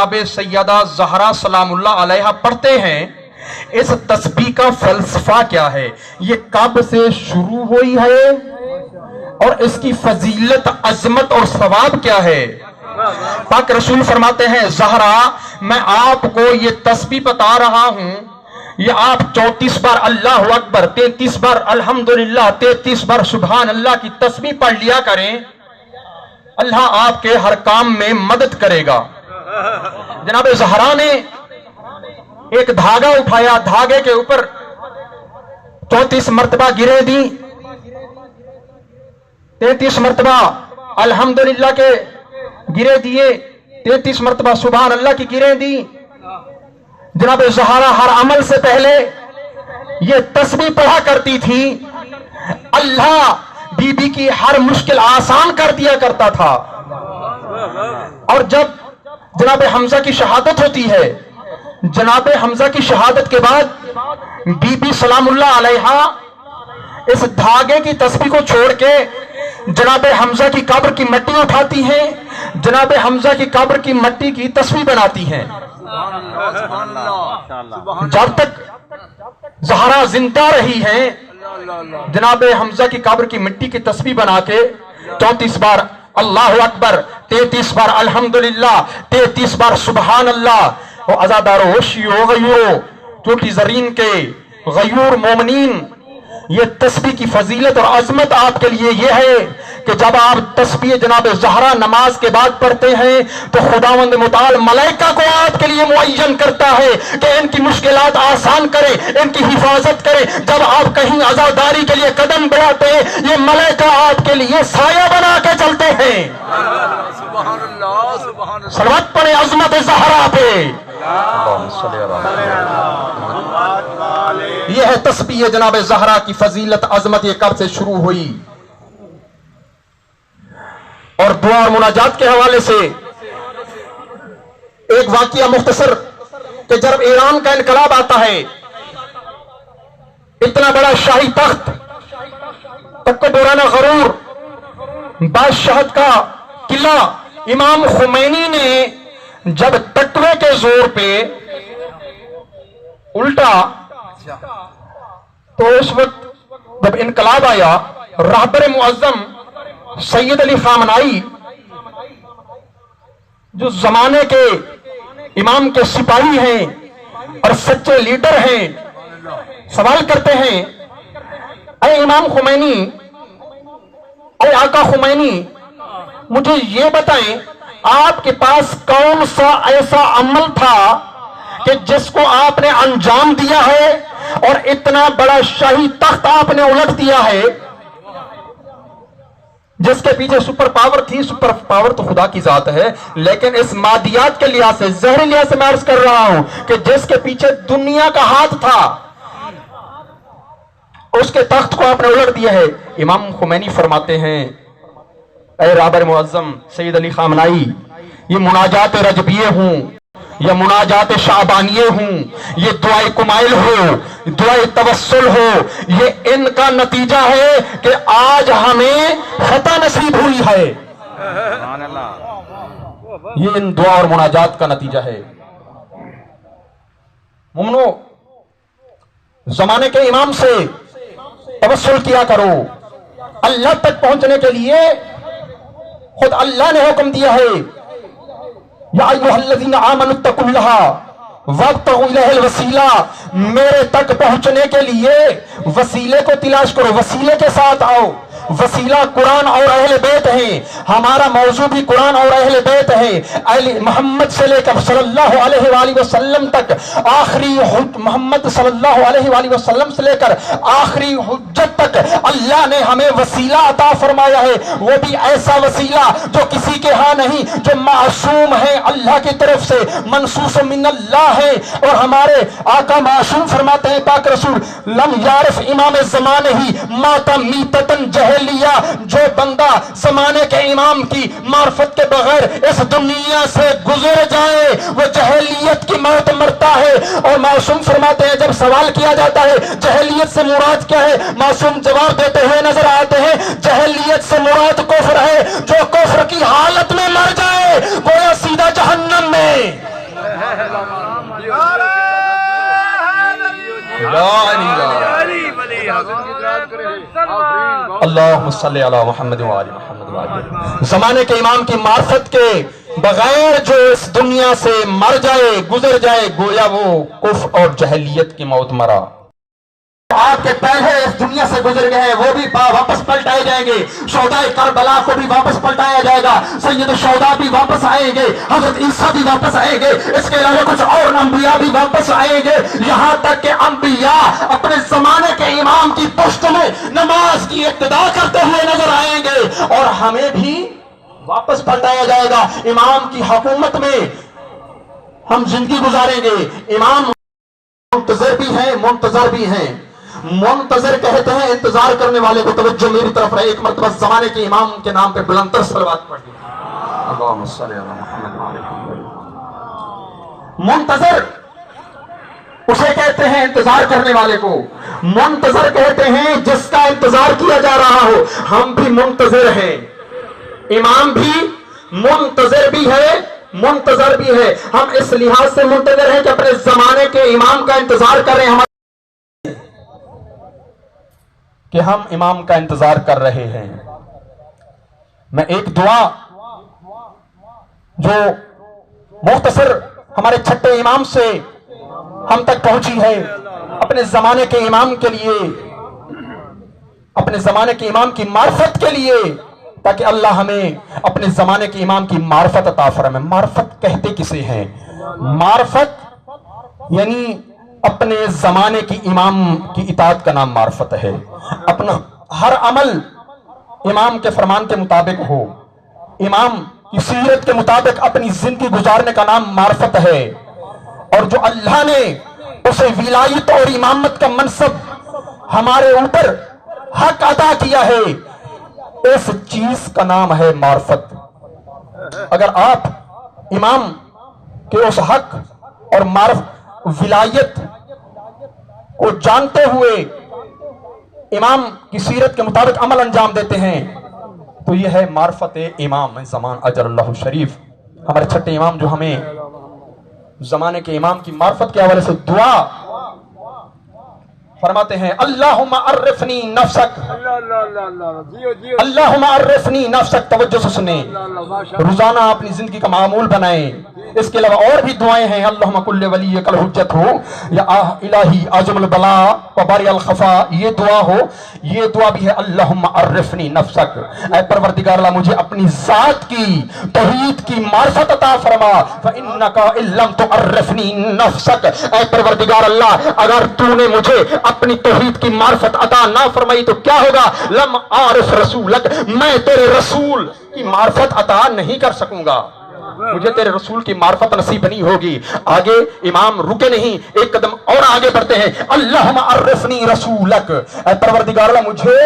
اب سیدہ زہرا سلام اللہ علیہا پڑھتے ہیں، اس تسبیح کا فلسفہ کیا ہے، یہ کب سے شروع ہوئی ہے اور اس کی فضیلت، عظمت اور ثواب کیا ہے؟ پاک رسول فرماتے ہیں زہرا میں آپ کو یہ تسبیح بتا رہا ہوں، یہ آپ 34 بار اللہ اکبر، 33 بار الحمدللہ، 33 بار سبحان اللہ کی تسبیح پڑھ لیا کریں، اللہ آپ کے ہر کام میں مدد کرے گا۔ جناب زہرا نے ایک دھاگا اٹھایا، دھاگے کے اوپر 34 مرتبہ گرے دی، 33 مرتبہ الحمدللہ کے گرے دیے، 33 مرتبہ سبحان اللہ کی گرے دی۔ جناب زہرا ہر عمل سے پہلے یہ تسبیح پڑھا کرتی تھی، اللہ بی بی کی ہر مشکل آسان کر دیا کرتا تھا۔ اور جب جناب حمزہ کی شہادت ہوتی ہے، جناب حمزہ کی شہادت کے بعد بی بی سلام اللہ علیہا اس دھاگے کی تسبیح کو چھوڑ کے جناب حمزہ کی قبر کی مٹی اٹھاتی ہیں، جناب حمزہ کی قبر کی مٹی کی تسبیح بناتی ہیں۔ جب تک زہرا زندہ رہی ہیں، جناب حمزہ کی قبر کی مٹی کی تسبیح بنا کے 34 بار اللہ اکبر، 33 بار الحمدللہ، 33 بار سبحان اللہ، وہ ازادارو وشیو غیورو، چوٹی زرین کے غیور مومنین، یہ تسبیح کی فضیلت اور عظمت آپ کے لیے یہ ہے کہ جب آپ تسبیح جناب زہرا نماز کے بعد پڑھتے ہیں تو خداوند متعال ملائکہ کو آپ کے لیے معین کرتا ہے کہ ان کی مشکلات آسان کرے، ان کی حفاظت کرے۔ جب آپ کہیں عزاداری کے لیے قدم بڑھاتے ہیں، یہ ملائکہ آپ کے لیے سایہ بنا کے چلتے ہیں۔ صلوات پڑھیں عظمت زہرا پہ۔ یہ ہے تسبیح جناب زہرا کی فضیلت، عظمت، یہ کب سے شروع ہوئی۔ اور دعا اور مناجات کے حوالے سے ایک واقعہ مختصر کہ جب ایران کا انقلاب آتا ہے، اتنا بڑا شاہی تخت، تکبرانہ غرور، بادشاہت کا قلعہ، امام خمینی نے جب تقوی کے زور پہ الٹا تو اس وقت جب انقلاب آیا، رہبر معظم سید علی خامنائی جو زمانے کے امام کے سپاہی ہیں اور سچے لیڈر ہیں، سوال کرتے ہیں اے امام خمینی، اے آقا خمینی، مجھے یہ بتائیں آپ کے پاس کون سا ایسا عمل تھا کہ جس کو آپ نے انجام دیا ہے اور اتنا بڑا شاہی تخت آپ نے الٹ دیا ہے، جس کے پیچھے سپر پاور تھی۔ سپر پاور تو خدا کی ذات ہے، لیکن اس مادیات کے لحاظ سے، ظاہری لحاظ سے میں عرض کر رہا ہوں کہ جس کے پیچھے دنیا کا ہاتھ تھا، اس کے تخت کو آپ نے الٹ دیا ہے۔ امام خمینی فرماتے ہیں اے رہبر معظم سید علی خامنائی، یہ مناجات رجبیے ہوں یا مناجات شعبانیے ہوں، یہ دعائے کمائل ہو، دعائے توسل ہو، یہ ان کا نتیجہ ہے کہ آج ہمیں فتح نصیب ہوئی ہے۔ یہ ان دعا اور مناجات کا نتیجہ ہے۔ مومنو، زمانے کے امام سے توسل کیا کرو۔ اللہ تک پہنچنے کے لیے خود اللہ نے حکم دیا ہے، یا ایھا الذین آمنوا اتقوا اللہ وابتغوا الیہ الوسیلہ، میرے تک پہنچنے کے لیے وسیلے کو تلاش کرو، وسیلے کے ساتھ آؤ۔ وسیلہ قرآن اور اہل بیت ہیں، ہمارا موضوع بھی قرآن اور اہل بیت ہے۔ اہل محمد سے لے کر صلی اللہ علیہ وآلہ وسلم تک، آخری محمد صلی اللہ علیہ وآلہ وسلم سے لے کر آخری حجت تک اللہ نے ہمیں وسیلہ عطا فرمایا ہے، وہ بھی ایسا وسیلہ جو کسی کے ہاں نہیں، جو معصوم ہے، اللہ کی طرف سے منصوص من اللہ ہے۔ اور ہمارے آقا معصوم فرماتے ہیں پاک رسول، لم یعرف امام زمانے ہی ماتا میتتن جہلیہ، جو بندہ زمانے کے امام کی معرفت کے بغیر اس دنیا سے گزر جائے وہ جہلیت کی موت مرتا ہے۔ اور معصوم فرماتے ہیں جب سوال کیا جاتا ہے جہلیت سے مراد کیا ہے، معصوم جواب دیتے ہوئے نظر آتے ہیں جہلیت سے مراد کفر ہے، جو کفر کی حالت میں مر جائے گویا سیدھا جہنم میں۔ اللہم صلی علی محمد و آل محمد. زمانے کے امام کی معرفت کے بغیر جو اس دنیا سے مر جائے، گزر جائے، گویا وہ کفر اور جہلیت کی موت مرا. آپ کے پہلے اس دنیا سے گزر گئے وہ بھی واپس پلٹائے جائیں گے. شہدائے کربلا کو بھی واپس پلٹایا جائے گا. سید الشہداء بھی واپس آئیں گے. حضرت عیسیٰ بھی واپس آئیں گے. اس کے علاوہ کچھ اور انبیاء بھی واپس آئیں گے. یہاں تک کہ انبیاء اپنے زمانے کے امام کی پشت میں نماز کی اقتدا کرتے ہوئے نظر آئیں گے. اور ہمیں بھی واپس پلٹایا جائے گا. امام کی حکومت میں ہم زندگی گزاریں گے. امام منتظر بھی ہیں، منتظر بھی ہیں. منتظر کہتے ہیں انتظار کرنے والے کو. توجہ میری طرف رہے. ایک مرتبہ زمانے کے امام کے نام پہ بلندر صلوات پڑھ دی. اللہم صلی علی محمد و آل محمد. منتظر اسے کہتے ہیں انتظار کرنے والے کو. منتظر کہتے ہیں جس کا انتظار کیا جا رہا ہو. ہم بھی منتظر ہیں. امام بھی منتظر بھی ہے، منتظر بھی ہے. ہم اس لحاظ سے منتظر ہیں کہ اپنے زمانے کے امام کا انتظار کر رہے ہیں. کہ ہم امام کا انتظار کر رہے ہیں. میں ایک دعا جو مختصر ہمارے چھٹے امام سے ہم تک پہنچی ہے اپنے زمانے کے امام کے لیے، اپنے زمانے کے امام کی معرفت کے لیے، تاکہ اللہ ہمیں اپنے زمانے کے امام کی معرفت عطا فرمائے. معرفت کہتے کسے ہیں؟ معرفت یعنی اپنے زمانے کی امام کی اطاعت کا نام معرفت ہے. اپنا ہر عمل امام کے فرمان کے مطابق ہو، امام کی سیرت کے مطابق اپنی زندگی گزارنے کا نام معرفت ہے. اور جو اللہ نے اسے ولایت اور امامت کا منصب ہمارے اوپر حق عطا کیا ہے، اس چیز کا نام ہے معرفت. اگر آپ امام کے اس حق اور ولایت کو جانتے ہوئے امام کی سیرت کے مطابق عمل انجام دیتے ہیں تو یہ ہے معرفت امام زمان اجر اللہ شریف. ہمارے چھٹے امام جو ہمیں زمانے کے امام کی معرفت کے حوالے سے دعا فرماتے ہیں. اللہم عرفنی نفسک، اللہم عرفنی نفسک. توجہ سے سنیں، روزانہ اپنی زندگی کا معمول بنائیں. اس کے علاوہ اور بھی دعائیں ہیں. اللہم کل ولی کل حجت ہو، یا الہی عظم البلا و باری الخفا، یہ دعا ہو. یہ دعا بھی ہے اللہم عرفنی نفسک. اے پروردگار اللہ مجھے اپنی ذات کی توحید کی معرفت عطا فرما. فإنک ان لم تعرفنی نفسک، اے پروردگار اللہ اگر تو نے مجھے اپنی توحید کی معرفت عطا نہ فرمائی تو کیا ہوگا؟ لم عارف رسولک، میں تیرے رسول کی معرفت عطا نہیں کر سکوں گا. مجھے تیرے رسول کی معرفت نصیب نہیں ہوگی. آگے امام رکے نہیں، ایک قدم اور آگے بڑھتے ہیں. اللہم عرفنی رسولک، اے پروردگار اللہ مجھے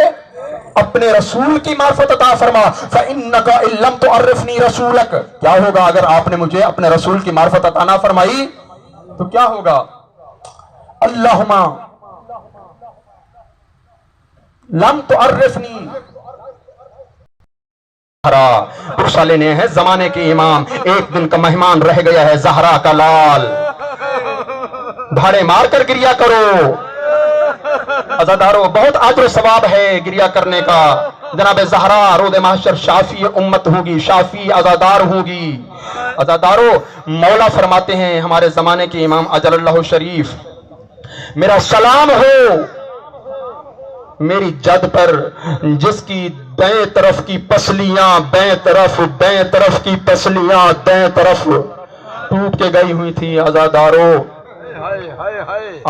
اپنے رسول کی معرفت عطا فرما. فإنک ان لم تعرفنی رسولک، کیا ہوگا اگر آپ نے مجھے اپنے رسول کی معرفت عطا نہ فرمائی تو کیا ہوگا؟ اللہم لم تعرفنی. پرسہ لینے ہیں زمانے کے امام. ایک دن کا مہمان رہ گیا ہے زہرا کا لال، دھاڑے مار کر گریا کرو. عزادارو بہت اجر و ثواب ہے گریا کرنے کا. جناب زہرا روز محشر شافی امت ہوگی، شافی عزادار ہوگی. عزادارو مولا فرماتے ہیں ہمارے زمانے کے امام اجل اللہ شریف، میرا سلام ہو میری جد پر جس کی دائیں طرف کی پسلیاں بائیں طرف کی پسلیاں دائیں طرف ٹوٹ کے گئی ہوئی تھی. عزادارو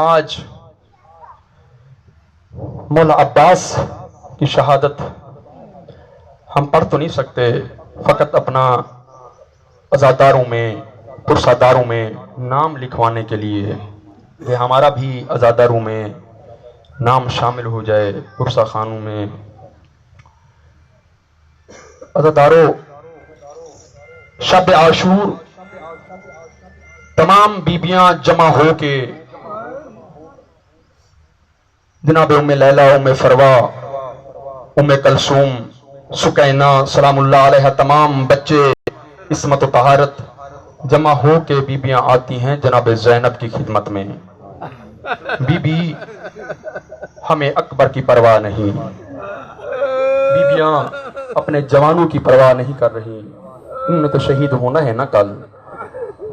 آج مولا عباس کی شہادت ہم پڑھ تو نہیں سکتے، فقط اپنا عزاداروں میں پرساداروں میں نام لکھوانے کے لیے کہ ہمارا بھی عزاداروں میں نام شامل ہو جائے پرسہ خانوں میں. عزادارو شب عاشور تمام بیبیاں جمع ہو کے جناب ام لیلہ، ام فروا، ام کلثوم، سکینہ سلام اللہ علیہ، تمام بچے عصمت و طہارت جمع ہو کے بیبیاں آتی ہیں جناب زینب کی خدمت میں. بی بی ہمیں اکبر کی پرواہ نہیں، بیبیاں اپنے جوانوں کی پرواہ نہیں کر رہی، انہوں نے تو شہید ہونا ہے نا کل.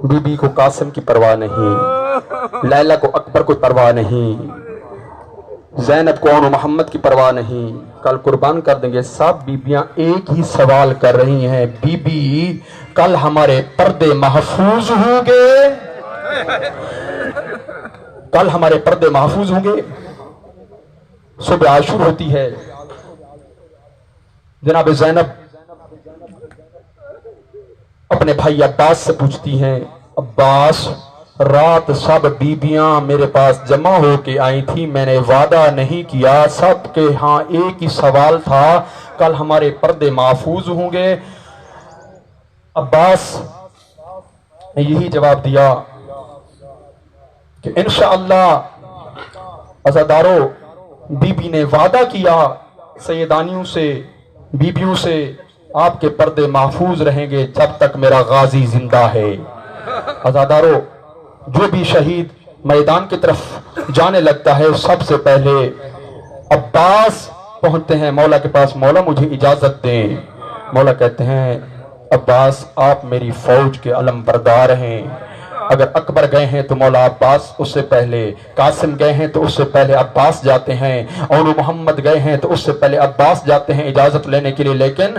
بی بی کو قاسم کی پرواہ نہیں، لیلا کو اکبر کو پرواہ نہیں، زینب کو اور محمد کی پرواہ نہیں، کل قربان کر دیں گے. سب بیبیاں ایک ہی سوال کر رہی ہیں، بی بی کل ہمارے پردے محفوظ ہوں گے؟ کل ہمارے پردے محفوظ ہوں گے؟ صبح عاشور ہوتی ہے، جناب زینب اپنے بھائی عباس سے پوچھتی ہیں، عباس رات سب بیبیاں میرے پاس جمع ہو کے آئی تھی، میں نے وعدہ نہیں کیا، سب کے ہاں ایک ہی سوال تھا، کل ہمارے پردے محفوظ ہوں گے؟ عباس نے یہی جواب دیا کہ انشاءاللہ عزادارو، بی بی نے وعدہ کیا سیدانیوں سے، بیبیوں سے، آپ کے پردے محفوظ رہیں گے جب تک میرا غازی زندہ ہے. عزادارو، جو بھی شہید میدان کی طرف جانے لگتا ہے سب سے پہلے عباس پہنچتے ہیں مولا کے پاس، مولا مجھے اجازت دیں. مولا کہتے ہیں عباس آپ میری فوج کے علم بردار ہیں، اگر اکبر گئے ہیں تو مولا عباس اس سے پہلے، قاسم گئے ہیں تو اس سے پہلے عباس جاتے ہیں، اور محمد گئے ہیں تو اس سے پہلے عباس جاتے ہیں اجازت لینے کے لیے. لیکن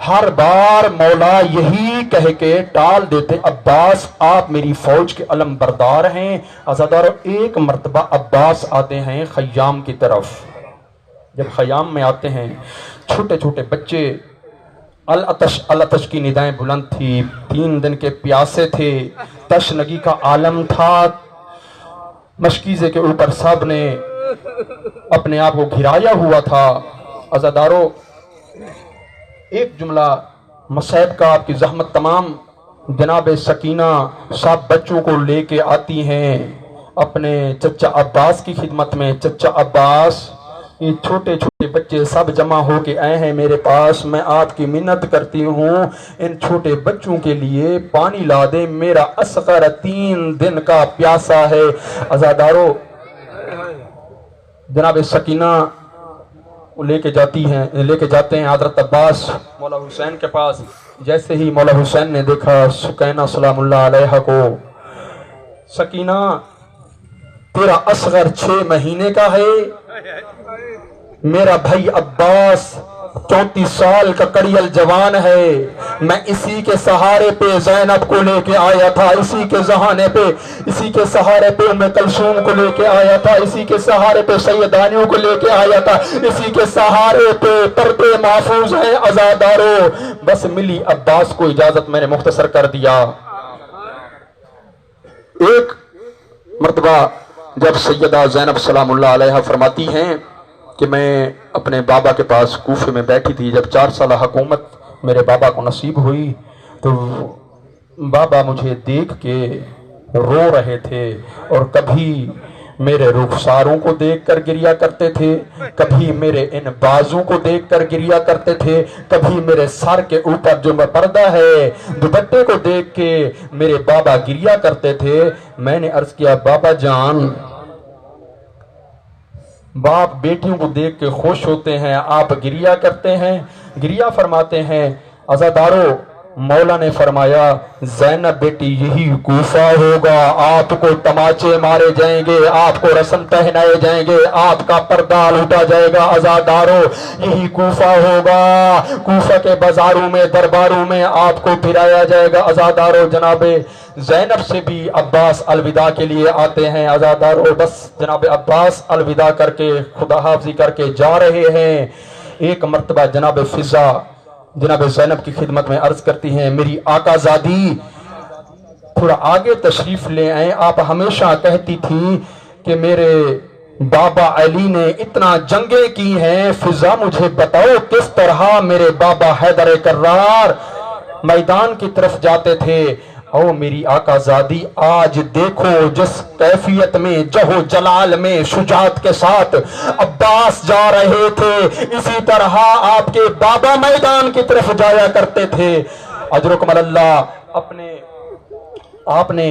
ہر بار مولا یہی کہہ کے ٹال دیتے، عباس آپ میری فوج کے علم بردار ہیں. عزادارو، ایک مرتبہ عباس آتے ہیں خیام کی طرف. جب خیام میں آتے ہیں چھوٹے چھوٹے بچے، العطش العطش کی ندائیں بلند تھی، 3 دن کے پیاسے تھے، تشنگی کا عالم تھا، مشکیزے کے اوپر سب نے اپنے آپ کو گھرایا ہوا تھا. عزادارو، ایک جملہ مصیب کا، آپ کی زحمت تمام، جناب سکینہ سب بچوں کو لے کے آتی ہیں اپنے چچا عباس کی خدمت میں. چچا عباس، یہ چھوٹے چھوٹے بچے سب جمع ہو کے آئے ہیں میرے پاس، میں آپ کی منت کرتی ہوں ان چھوٹے بچوں کے لیے پانی لا دیں، میرا اصغر 3 دن کا پیاسا ہے. عزادارو، جناب سکینہ لے کے جاتے ہیں حضرت عباس مولا حسین کے پاس. جیسے ہی مولا حسین نے دیکھا سکینہ سلام اللہ علیہ کو، سکینہ تیرا اصغر 6 مہینے کا ہے، میرا بھائی عباس 34 سال کا کڑیل جوان ہے، میں اسی کے سہارے پہ زینب کو لے کے آیا تھا، اسی کے سہارے پہ ام کلثوم کو لے کے آیا تھا، اسی کے سہارے پہ سیدانیوں کو لے کے آیا تھا، اسی کے سہارے پہ پردے محفوظ ہیں. عزادارو، بس ملی عباس کو اجازت، میں نے مختصر کر دیا. ایک مرتبہ جب سیدہ زینب سلام اللہ علیہ فرماتی ہیں کہ میں اپنے بابا کے پاس کوفے میں بیٹھی تھی، جب 4 سالہ حکومت میرے بابا کو نصیب ہوئی تو بابا مجھے دیکھ کے رو رہے تھے، اور کبھی میرے رخساروں کو دیکھ کر گریا کرتے تھے، کبھی میرے ان بازوں کو دیکھ کر گریا کرتے تھے، کبھی میرے سر کے اوپر جو پردہ ہے دوپٹے کو دیکھ کے میرے بابا گریا کرتے تھے. میں نے عرض کیا بابا جان، باپ بیٹیوں کو دیکھ کے خوش ہوتے ہیں، آپ گریا کرتے ہیں، گریا فرماتے ہیں. عزادارو، مولا نے فرمایا زینب بیٹی یہی کوفہ ہوگا، آپ کو تماچے مارے جائیں گے، آپ کو رسم پہنائے جائیں گے، آپ کا پردہ لوٹا جائے گا. عزادارو، یہی کوفہ ہوگا، کوفہ کے بازاروں میں درباروں میں آپ کو پھرایا جائے گا. عزادارو، جناب زینب سے بھی عباس الوداع کے لیے آتے ہیں. عزادارو، بس جناب عباس الوداع کر کے خدا حافظی کر کے جا رہے ہیں. ایک مرتبہ جناب فضا جناب زینب کی خدمت میں عرض کرتی ہیں، میری آقا زادی تھوڑا آگے تشریف لے آئیں، آپ ہمیشہ کہتی تھی کہ میرے بابا علی نے اتنا جنگیں کی ہیں، فضا مجھے بتاؤ کس طرح میرے بابا حیدر کرار میدان کی طرف جاتے تھے. او میری آقا زادی، آج دیکھو جس کیفیت میں جہو جلال میں شجاعت کے ساتھ عباس جا رہے تھے، اسی طرح آپ کے بابا میدان کی طرف جایا کرتے تھے. اجرکم اللہ اپنے آپ نے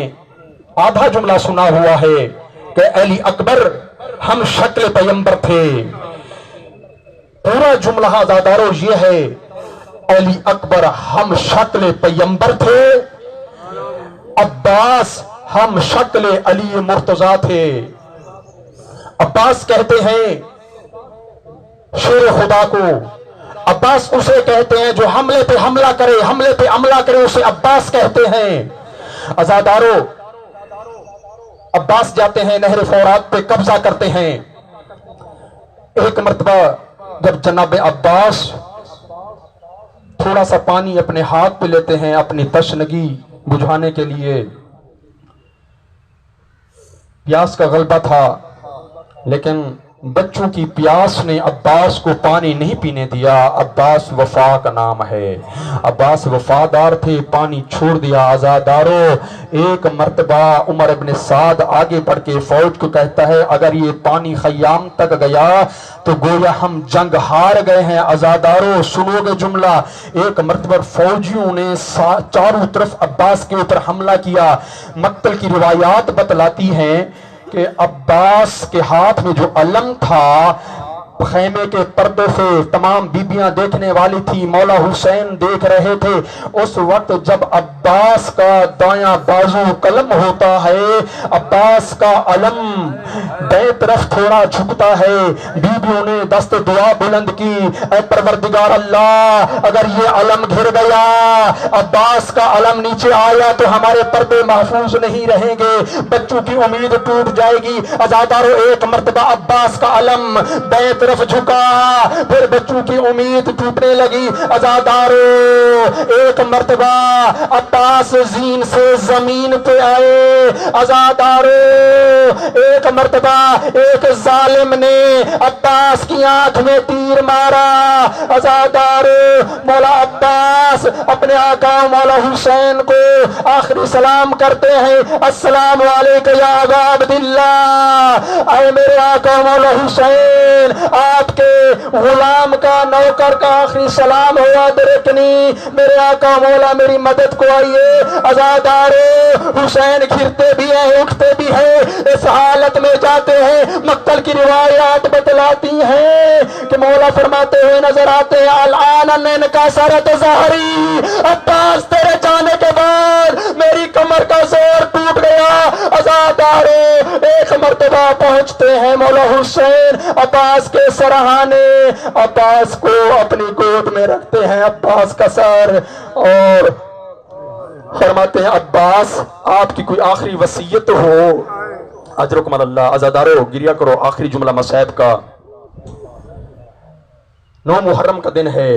آدھا جملہ سنا ہوا ہے کہ علی اکبر ہم شکل پیغمبر تھے. پورا جملہ عزادارو یہ ہے علی اکبر ہم شکل پیغمبر تھے، عباس ہم شکل علی مرتضیٰ تھے. عباس کہتے ہیں شیر خدا کو، عباس اسے کہتے ہیں جو حملے پہ حملہ کرے، حملے پہ عملہ کرے، اسے عباس کہتے ہیں. عزادارو عباس جاتے ہیں نہر فورات پہ قبضہ کرتے ہیں. ایک مرتبہ جب جناب عباس تھوڑا سا پانی اپنے ہاتھ پہ لیتے ہیں اپنی تشنگی بجھانے کے لیے، پیاس کا غلبہ تھا، لیکن بچوں کی پیاس نے عباس کو پانی نہیں پینے دیا. عباس وفا کا نام ہے، عباس وفادار تھے، پانی چھوڑ دیا. عزادارو ایک مرتبہ عمر ابن سعد آگے بڑھ کے فوج کو کہتا ہے اگر یہ پانی خیام تک گیا تو گویا ہم جنگ ہار گئے ہیں. عزادارو سنو گے جملہ، ایک مرتبہ فوجیوں نے چاروں طرف عباس کے اوپر حملہ کیا. مقتل کی روایات بتلاتی ہیں کہ عباس کے ہاتھ میں جو علم تھا، خیمے کے پردے سے تمام بیبیاں دیکھنے والی تھی، مولا حسین دیکھ رہے تھے. اس وقت جب عباس کا دایاں بازو قلم ہوتا ہے، عباس کا علم بائیں طرف تھوڑا جھکتا ہے. بیبیوں نے دست دعا بلند کی، اے پروردگار اللہ اگر یہ علم گر گیا، عباس کا علم نیچے آیا تو ہمارے پردے محفوظ نہیں رہیں گے، بچوں کی امید ٹوٹ جائے گی. عزادارو ایک مرتبہ عباس کا علم بائیں طرف جھکا، پھر بچوں کی امید ٹوٹنے لگی. عزادارو ایک مرتبہ عباس زین سے زمین پہ آئے. عزادارو ایک مرتبہ ایک ظالم نے عباس کی آنکھ میں تیر مارا. عزادارو مولا عباس اپنے آقا مولا حسین کو آخری سلام کرتے ہیں، السلام علیکم یا ابا عبداللہ. اے میرے آقا مولا حسین، آپ کے غلام کا نوکر کا آخری سلام ہوا درکنی، میرے آقا مولا میری مدد کو آئیے. عزادارو حسین گرتے بھی ہیں اٹھتے بھی ہیں، اس حالت میں جاتے ہیں. مقتل کی روایات بتلاتی ہیں کہ مولا فرماتے ہوئے نظر آتے ہیں الآن انکسرت ظہری، عباس تیرے جانے کے بعد میری کمر کا زور ٹوٹ گیا. عزادارو ایک مرتبہ پہنچتے ہیں مولا حسین عباس کے سرہانے، عباس کو اپنی گود میں رکھتے ہیں، عباس کا سر، اور فرماتے ہیں عباس آپ کی کوئی آخری وصیت ہو. اجرکم اللہ. عزادارو گریہ کرو. آخری جملہ مصائب کا. 9 محرم کا دن ہے،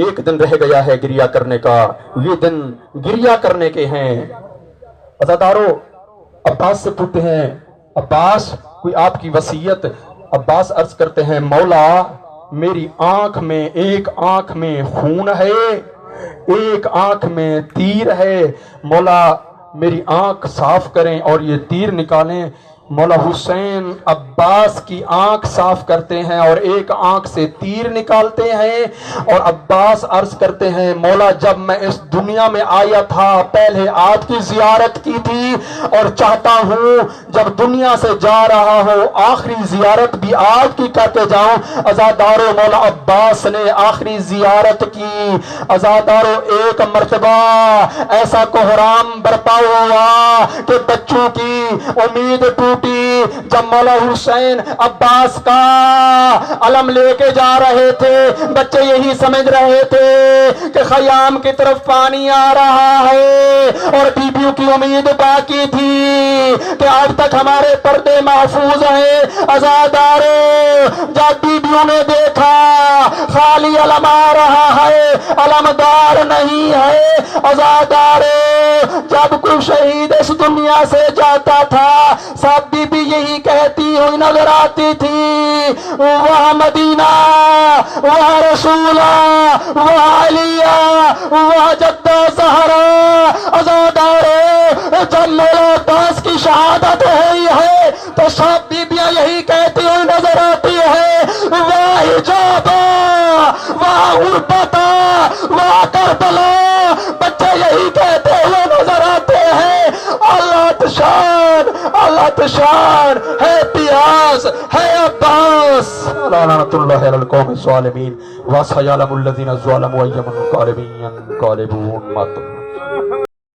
ایک دن رہ گیا ہے گریہ کرنے کا، یہ دن گریہ کرنے کے ہیں. عزادارو عباس سے پوچھتے ہیں عباس کوئی آپ کی وصیت؟ عباس عرض کرتے ہیں مولا میری آنکھ میں، ایک آنکھ میں خون ہے، ایک آنکھ میں تیر ہے، مولا میری آنکھ صاف کریں اور یہ تیر نکالیں. مولا حسین عباس کی آنکھ صاف کرتے ہیں اور ایک آنکھ سے تیر نکالتے ہیں، اور عباس عرض کرتے ہیں مولا جب میں اس دنیا میں آیا تھا پہلے آپ کی زیارت کی تھی، اور چاہتا ہوں جب دنیا سے جا رہا ہوں آخری زیارت بھی آپ کی کر کے جاؤں. عزادارو مولا عباس نے آخری زیارت کی. عزادارو ایک مرتبہ ایسا کوہرام برپا ہوا کہ بچوں کی امید ٹوٹ. جب مولا حسین عباس کا علم لے کے جا رہے تھے، بچے یہی سمجھ رہے تھے کہ خیام کی طرف پانی آ رہا ہے، اور بیبیوں کی امید باقی تھی کہ اب تک ہمارے پردے محفوظ ہیں. عزادارو جب بیبیوں نے دیکھا خالی علم آ رہا ہے، علمدار نہیں ہے. عزادارو جب کوئی شہید اس دنیا سے جاتا تھا سب بی بی یہی کہتی ہوئی نظر آتی تھی، وہ مدینہ، وہ رسولہ، وہ علیہ، وہ جدہ زہرا. عزادارو جب مولا عباس کی شہادت ہوئی ہے تو سب بیبیاں یہی کہتی ہوئی نظر آتی ہے، وہ حجابہ، وہ غربتہ، وہ کربلا. بچے یہی کہتے ہوئے نظر آتے ہیں عطشان ہے پیاس ہے عباس لعنت اللہ علی القوم الظالمین وسيعلم الذين ظلموا أي منقلب ينقلبون